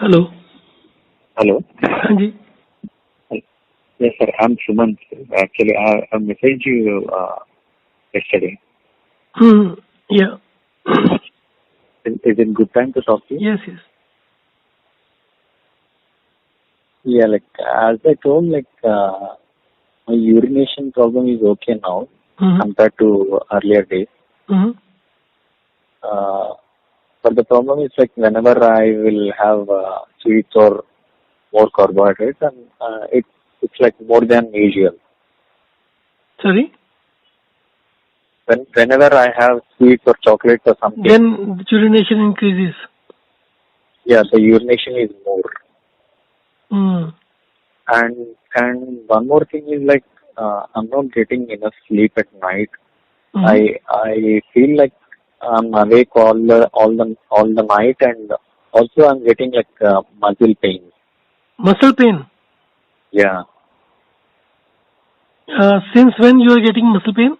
Hello. Hello. हाँ जी। Yes, sir. I'm Sumant. Actually, I messaged you yesterday. Yeah. Is it good time to talk to you? Yes. Yeah, like as I told, my urination problem is okay now compared to earlier days. But the problem is like whenever I will have sweets or more carbohydrates, and it's like more than usual. Sorry? Whenever I have sweets or chocolates or something, Then the urination increases. yeah, the urination is more. And one more thing is like I'm not getting enough sleep at night. I feel like I'm awake all the night, and also I'm getting like muscle pain. Muscle pain? Yeah. Since when you are getting muscle pain?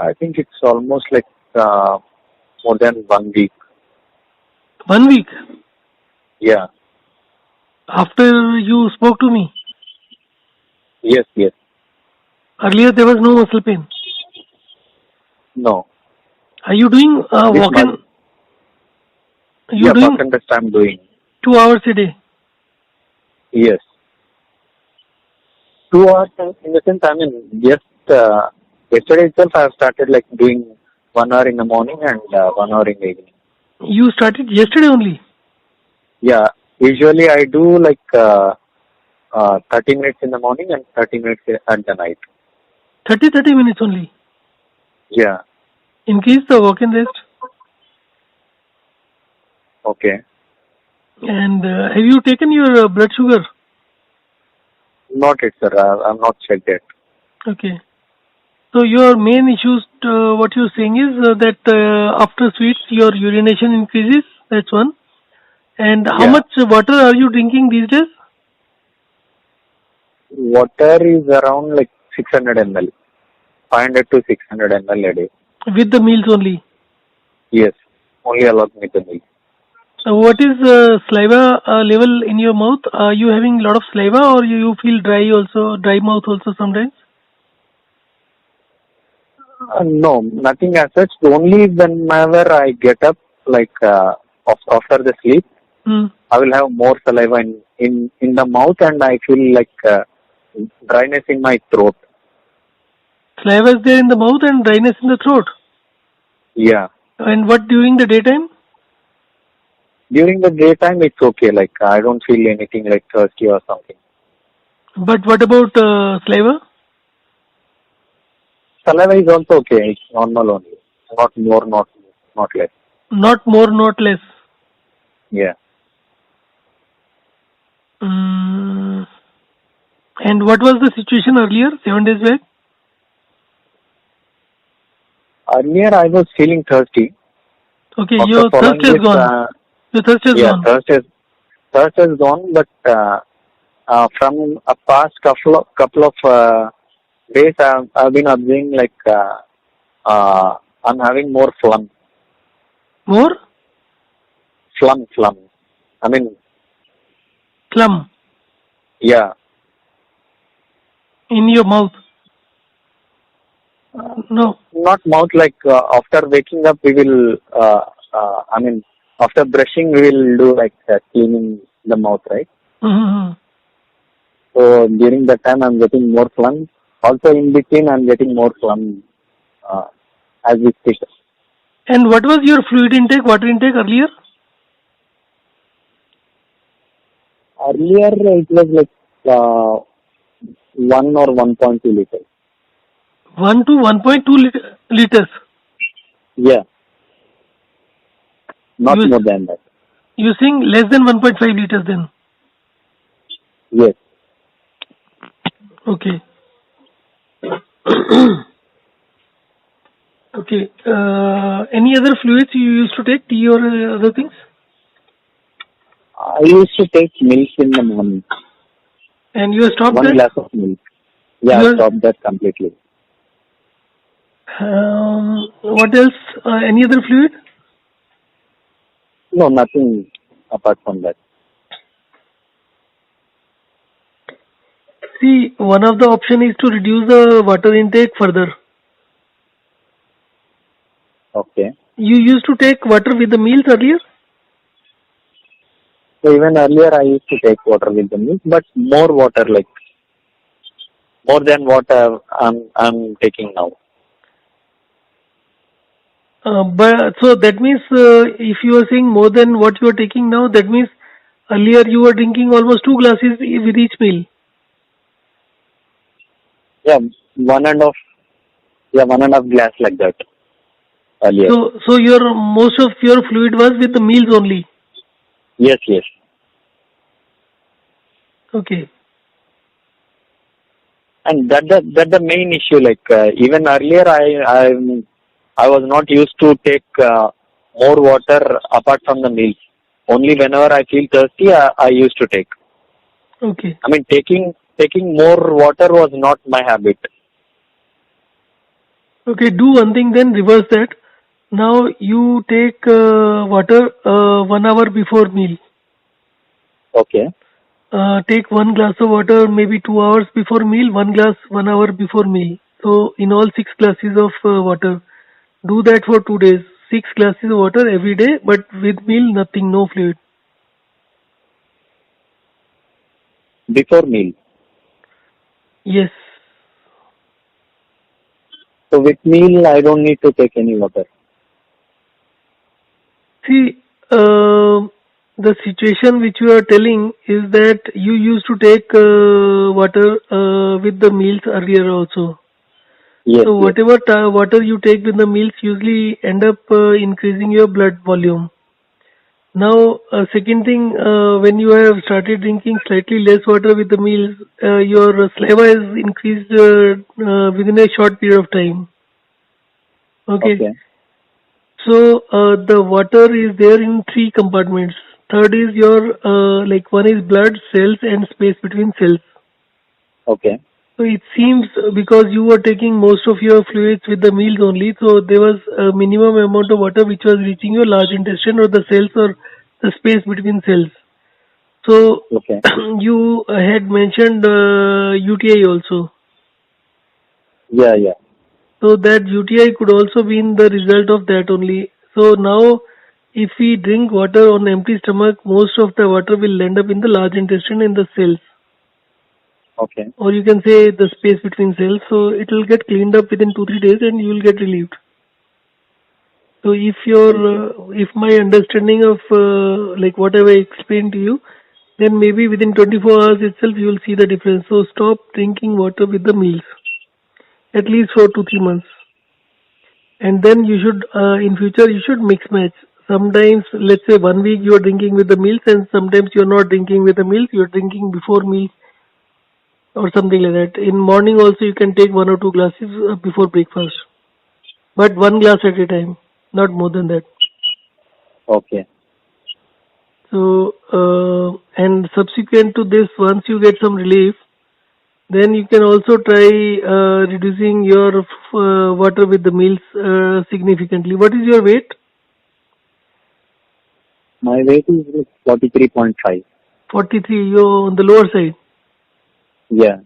I think it's almost like more than 1 week. 1 week? Yeah. After you spoke to me? Yes. Earlier there was no muscle pain. No. Are you doing walk-in? Yeah, walk-in test I'm doing. 2 hours a day? Yes. 2 hours in the sense, I mean, just yesterday itself I have started like doing 1 hour in the morning and 1 hour in the evening. You started yesterday only? Yeah. Usually I do like 30 minutes in the morning and 30 minutes at the night. 30 minutes only? Yeah. Increase the walk-in rest. Okay. And have you taken your blood sugar? Not yet, sir. I'm not checked yet. Okay. So your main issues, what you're saying is that after sweets your urination increases. That's one. And how much water are you drinking these days? Water is around like 600 ml. 500 to 600 ml a day. With the meals only? Yes. Only along with the meal. What is saliva level in your mouth? Are you having a lot of saliva, or you feel dry mouth also sometimes? No, nothing as such. Only whenever I get up, like after the sleep, I will have more saliva in the mouth, and I feel like dryness in my throat. Saliva is there in the mouth and dryness in the throat? Yeah. And what during the daytime? During the daytime, it's okay. Like I don't feel anything like thirsty or something. But what about saliva? Saliva is also okay. It's normal only. Not more, not less. Not more, not less. Yeah. And what was the situation earlier, 7 days back? Earlier, I was feeling thirsty. Okay, your thirst is gone. Your thirst is gone. Thirst is gone, but from a past couple of days, I've been observing like I'm having more phlegm. More? Phlegm. I mean. Phlegm? Yeah. In your mouth? No. Not mouth, like after waking up we will, after brushing we will do like cleaning the mouth, right? So during that time I'm getting more phlegm. Also in between I'm getting more phlegm as we speak. And what was your fluid intake, water intake earlier? Earlier it was like 1 or 1.2 liters. 1 to 1.2 liters? Yeah. Not more than that. You're saying less than 1.5 liters then? Yes. Okay. Okay. Any other fluids you used to take, tea or other things? I used to take milk in the morning. And you stopped that? 1 glass of milk. Yeah, I stopped that completely. What else? Any other fluid? No, nothing apart from that. See, one of the option is to reduce the water intake further. Okay. You used to take water with the meals earlier? So even earlier I used to take water with the milk, but more water, like more than what I'm taking now. But so that means if you are saying more than what you are taking now, that means earlier you were drinking almost 2 glasses with each meal. Yeah, one and a half glass like that earlier. So your most of your fluid was with the meals only. Yes. Okay. And that the main issue. Like even earlier, I was not used to take more water apart from the meals. Only whenever I feel thirsty, I used to take. Okay. I mean, taking more water was not my habit. Okay, do one thing then, reverse that. Now you take water 1 hour before meal. Okay. Take 1 glass of water maybe 2 hours before meal, 1 glass 1 hour before meal. So in all 6 glasses of water. Do that for 2 days. 6 glasses of water every day, but with meal nothing, no fluid. Before meal. Yes. So with meal, I don't need to take any water. See, the situation which you are telling is that you used to take water with the meals earlier also. Yes. So whatever water you take with the meals usually end up increasing your blood volume. Now, second thing, when you have started drinking slightly less water with the meals, your saliva is increased within a short period of time. Okay. So the water is there in 3 compartments. Third is your like one is blood, cells, and space between cells. Okay. So it seems because you were taking most of your fluids with the meals only, so there was a minimum amount of water which was reaching your large intestine or the cells or the space between cells. So you had mentioned UTI also. Yeah. So that UTI could also be in the result of that only. So now if we drink water on empty stomach, most of the water will end up in the large intestine in the cells. Okay. Or you can say the space between cells. So it will get cleaned up within 2-3 days and you will get relieved. So if if my understanding of like whatever I explained to you, then maybe within 24 hours itself you will see the difference. So stop drinking water with the meals, at least for 2-3 months. And then you should, in future, you should mix match. Sometimes, let's say 1 week you are drinking with the meals, and sometimes you are not drinking with the meals. You are drinking before meals or something like that. In morning also, you can take 1 or 2 glasses before breakfast, but 1 glass at a time, not more than that. Okay. So, and subsequent to this, once you get some relief, then you can also try reducing your water with the meals significantly. What is your weight? My weight is 43.5. 43, you're on the lower side. Yeah.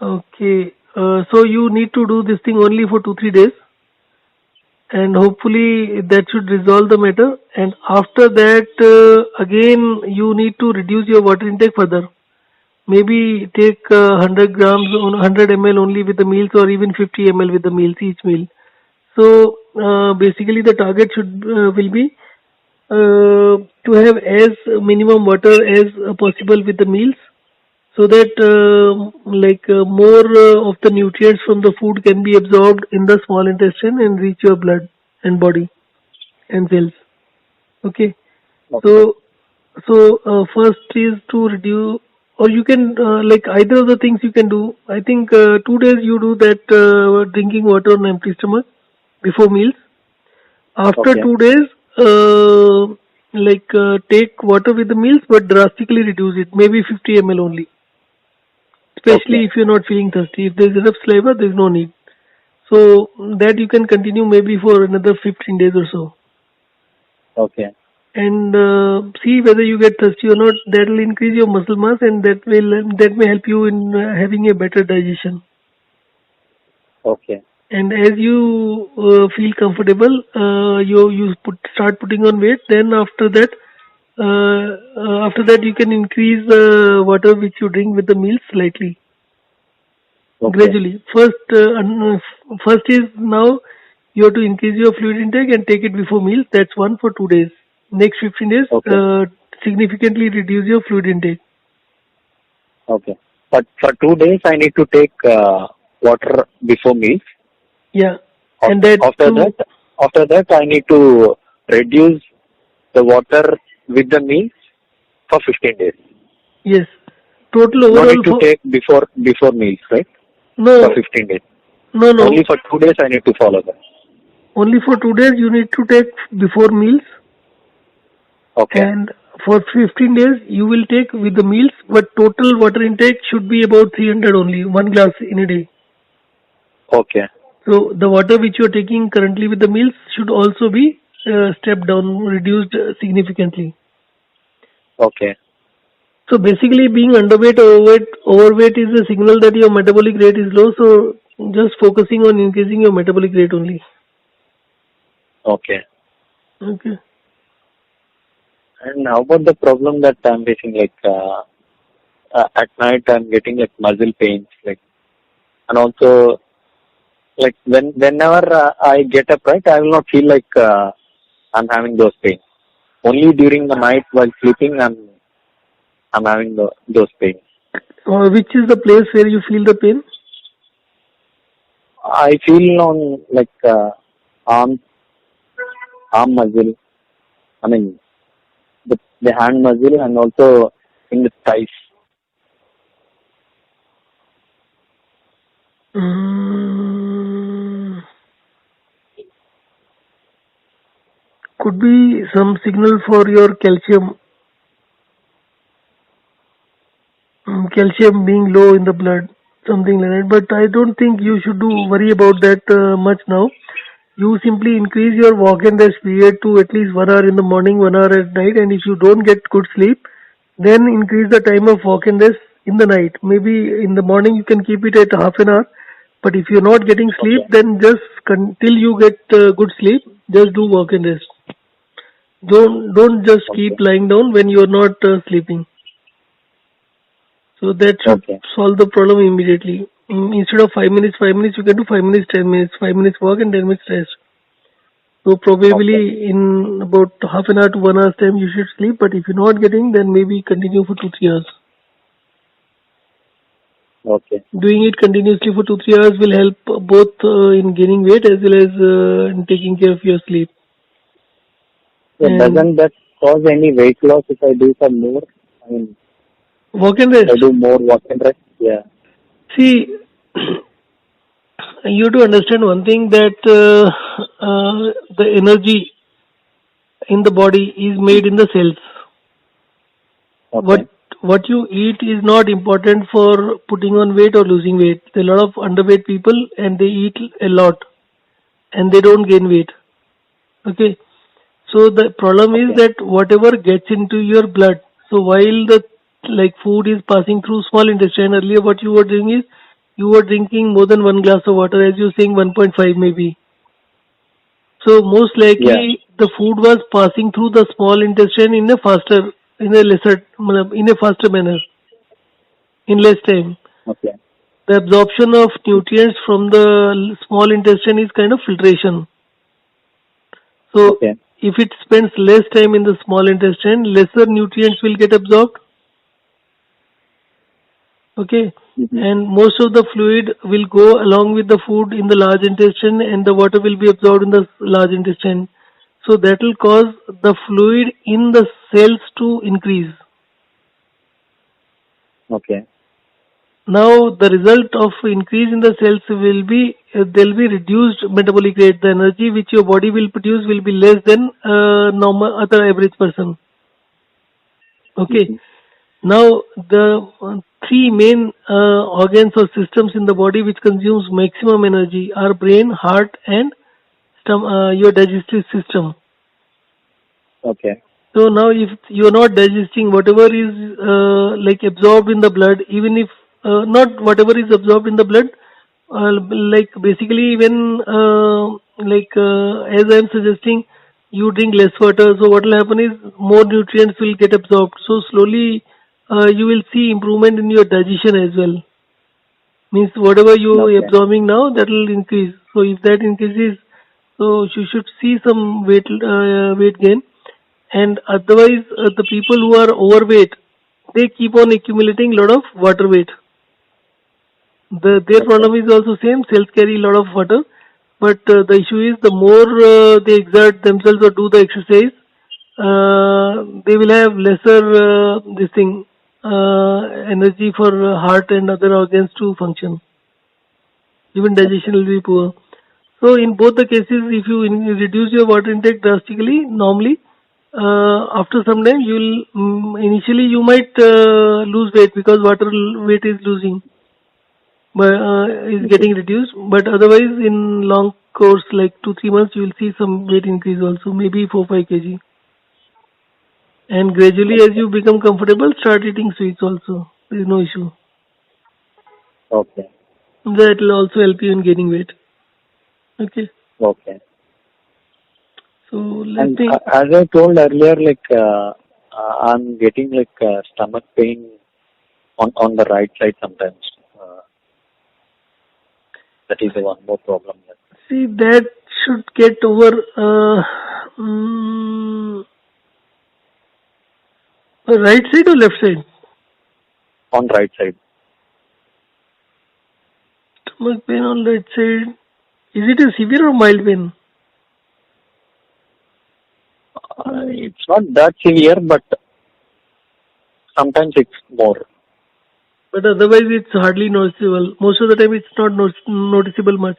Okay. So you need to do this thing only for 2-3 days, and hopefully that should resolve the matter. And after that, again, you need to reduce your water intake further. Maybe take 100 grams on 100 ml only with the meals, or even 50 ml with the meals each meal. So basically, the target will be to have as minimum water as possible with the meals, so that more of the nutrients from the food can be absorbed in the small intestine and reach your blood and body and cells. Okay. So first is to reduce, or you can like either of the things you can do. I think 2 days you do that drinking water on empty stomach before meals. After 2 days, take water with the meals, but drastically reduce it. Maybe 50 ml only. Especially if you're not feeling thirsty. If there's enough saliva, there's no need. So that you can continue maybe for another 15 days or so. Okay. And see whether you get thirsty or not. That will increase your muscle mass, and that may help you in having a better digestion. Okay. And as you feel comfortable, you start putting on weight. Then after that you can increase the water which you drink with the meals slightly, Okay. gradually. First is now you have to increase your fluid intake and take it before meals. That's one for 2 days. Next 15 days, Okay. significantly reduce your fluid intake. Okay. But for 2 days, I need to take water before meals. Yeah, After, and that after that, I need to reduce the water with the meals for 15 days. yes, total No overall need to take before meals, right? no For 15 days. no Only for 2 days, I need to follow that. only for 2 days you need to take before meals, Okay. and for 15 days you will take with the meals, but total water intake should be about 300 only, 1 glass in a day. Okay. So the water which you are taking currently with the meals should also be stepped down, reduced significantly. Okay. So basically, being underweight or overweight is a signal that your metabolic rate is low. So just focusing on increasing your metabolic rate only. Okay. Okay. And how about the problem that I'm facing? Like at night, I'm getting like muscle pains, like, and also like whenever I get up, right, I will not feel like I'm having those pains. Only during the night while sleeping, I'm having those pains. Which is the place where you feel the pain? I feel on like arm muscle. I mean the hand muscle and also in the thighs. Could be some signal for your calcium. Calcium being low in the blood, something like that. But I don't think you should worry about that much now. You simply increase your walk and rest period to at least 1 hour in the morning, 1 hour at night, and if you don't get good sleep, then increase the time of walk and rest in the night. Maybe in the morning you can keep it at half an hour, but if you're not getting sleep, Okay. then just till you get good sleep, just do walk and rest. Don't just keep Okay. lying down when you're not sleeping. So that should Okay. solve the problem immediately. Instead of 5 minutes, you can do 5 minutes, 10 minutes, 5 minutes walk and 10 minutes rest. So probably Okay. in about half an hour to 1 hour's time you should sleep. But if you're not getting, then maybe continue for 2-3 hours. Okay. Doing it continuously for 2-3 hours will help both in gaining weight as well as in taking care of your sleep. So And doesn't that cause any weight loss if I do some more? I mean, walk and if I rest. do more walk and rest? Yeah. See, you have to understand one thing that the energy in the body is made in the cells. Okay. What you eat is not important for putting on weight or losing weight. There are a lot of underweight people and they eat a lot and they don't gain weight. Okay. So the problem is Okay. that whatever gets into your blood. So while the food is passing through small intestine, earlier what you were doing is you were drinking more than 1 glass of water, as you're saying 1.5 maybe. So most Yeah. likely the food was passing through the small intestine in a faster manner, in less time. Okay. The absorption of nutrients from the small intestine is kind of filtration. So Okay. if it spends less time in the small intestine, lesser nutrients will get absorbed. Okay. Mm-hmm. And most of the fluid will go along with the food in the large intestine and the water will be absorbed in the large intestine. So that will cause the fluid in the cells to increase. Okay. Now the result of increase in the cells will be there will be reduced metabolic rate. The energy which your body will produce will be less than normal other average person. Okay. Mm-hmm. Now the three main organs or systems in the body which consumes maximum energy are brain, heart, and your digestive system. Okay. So now if you are not digesting whatever is like absorbed in the blood, even if not whatever is absorbed in the blood, like basically when as I am suggesting, you drink less water. So what will happen is more nutrients will get absorbed. So slowly you will see improvement in your digestion as well. Means whatever you Okay. absorbing now, that will increase. So if that increases, so you should see some weight gain. And otherwise, the people who are overweight, they keep on accumulating lot of water weight. Their Okay. problem is also same. Cells carry a lot of water, but the issue is the more they exert themselves or do the exercise, they will have lesser this thing energy for heart and other organs to function. Even digestion will be poor. So in both the cases, if you reduce your water intake drastically, normally after some time you'll initially you might lose weight because water weight is losing, but is Okay. getting reduced. But otherwise, in long course like 2-3 months, you will see some weight increase also, maybe 4-5 kg. And gradually, as Okay. you become comfortable, start eating sweets also. There is no issue. Okay. That will also help you in gaining weight. Okay. Okay. So let And me. as I told earlier, like I'm getting like stomach pain on the right side sometimes. That is the one more problem. See, that should get over. Mm, right side or left side? On right side. Stomach pain on right side. Is it a severe or mild pain? It's not that severe, but sometimes it's more. But otherwise, it's hardly noticeable. Most of the time, it's not noticeable much.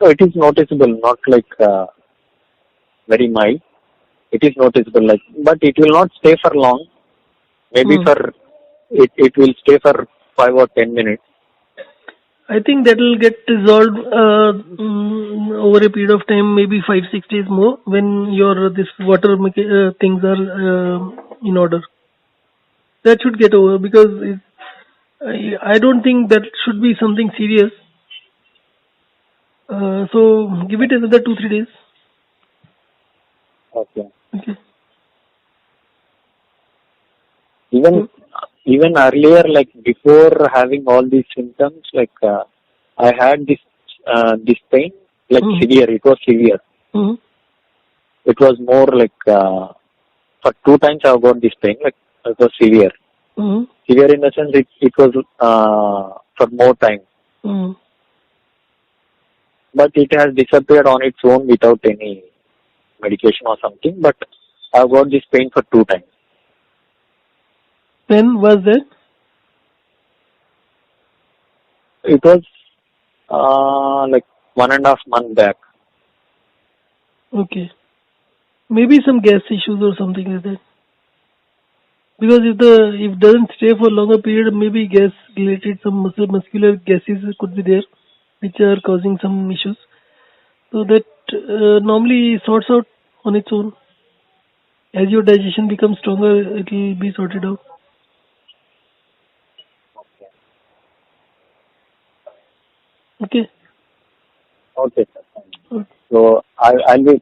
So it is noticeable, not like very mild. It is noticeable, like, but it will not stay for long. Maybe Hmm. for it will stay for 5 or 10 minutes. I think that will get resolved over a period of time, maybe 5-6 days more, when your this water things are in order. That should get over because I don't think that should be something serious. So give it another 2-3 days. Okay. Okay. Even Mm. even earlier, like before having all these symptoms, like I had this pain, like Mm-hmm. severe. It was severe. Mm-hmm. It was more like for 2 times I got this pain. Like it was severe. Mm-hmm. Severe in the sense it was for more time, Mm-hmm. but it has disappeared on its own without any medication or something. But I got this pain for 2 times. When was that? It was like 1.5 months back. Okay. Maybe some gas issues or something like that. Because if doesn't stay for longer period, maybe gas related some muscular gases could be there, which are causing some issues. So that normally sorts out on its own. As your digestion becomes stronger, it will be sorted out. Okay. Okay, sir. Okay. So I'll be